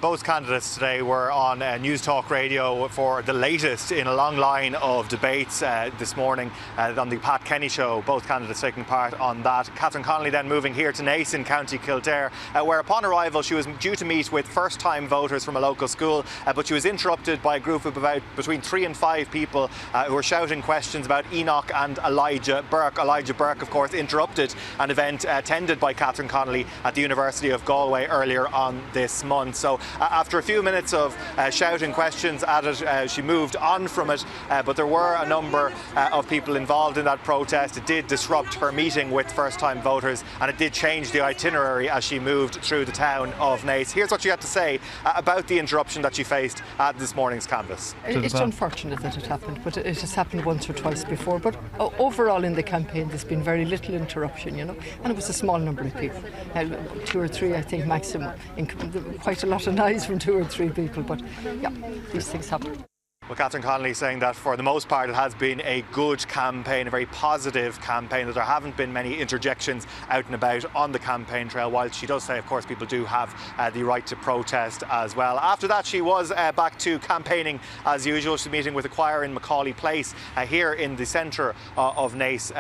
Both candidates today were on News Talk Radio for the latest in a long line of debates this morning on the Pat Kenny show. Both candidates taking part on that. Catherine Connolly then moving here to Naas in County Kildare, where upon arrival she was due to meet with first-time voters from a local school, but she was interrupted by a group of about between 3 and 5 people who were shouting questions about Enoch and Elijah Burke. Elijah Burke, of course, interrupted an event attended by Catherine Connolly at the University of Galway earlier on this month. So after a few minutes of shouting questions at it, she moved on from it, but there were a number of people involved in that protest. It did disrupt her meeting with first-time voters, and it did change the itinerary as she moved through the town of Naas. Here's what she had to say about the interruption that she faced at this morning's canvass. It's unfortunate that it happened, but it has happened once or twice before. But overall in the campaign there's been very little interruption, and it was a small number of people, 2 or 3 I think maximum, quite a lot of noise from 2 or 3 people, but yeah, these things happen. Well, Catherine Connolly saying that for the most part it has been a good campaign, a very positive campaign, that there haven't been many interjections out and about on the campaign trail, while she does say, of course, people do have the right to protest as well. After that, she was back to campaigning as usual. She's meeting with a choir in Macaulay Place here in the centre of Naas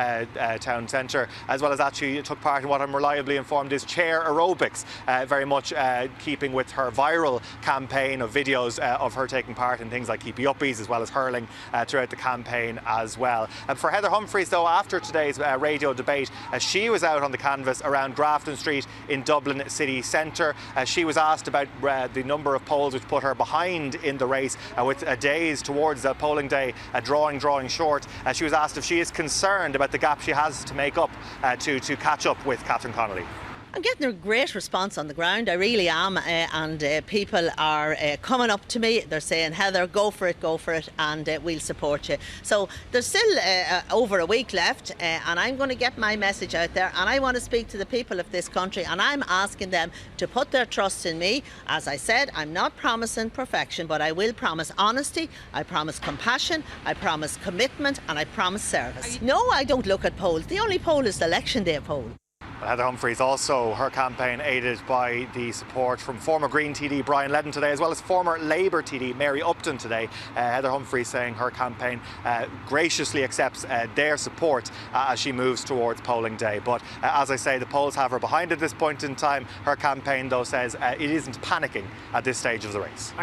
town centre. As well as that, she took part in what I'm reliably informed is chair aerobics, very much keeping with her viral campaign of videos of her taking part in things like Keepy Up, as well as hurling throughout the campaign as well. And for Heather Humphreys, though, after today's radio debate, she was out on the canvass around Grafton Street in Dublin city centre. She was asked about the number of polls which put her behind in the race, with days towards polling day drawing short. She was asked if she is concerned about the gap she has to make up to catch up with Catherine Connolly. I'm getting a great response on the ground, I really am, and people are coming up to me. They're saying, Heather, go for it, and we'll support you. So there's still over a week left, and I'm going to get my message out there, and I want to speak to the people of this country, and I'm asking them to put their trust in me. As I said, I'm not promising perfection, but I will promise honesty, I promise compassion, I promise commitment, and I promise service. No, I don't look at polls. The only poll is the election day poll. Heather Humphreys, also her campaign aided by the support from former Green TD Brian Ledden today, as well as former Labour TD Mary Upton today. Heather Humphreys saying her campaign graciously accepts their support as she moves towards polling day. But as I say, the polls have her behind at this point in time. Her campaign, though, says it isn't panicking at this stage of the race.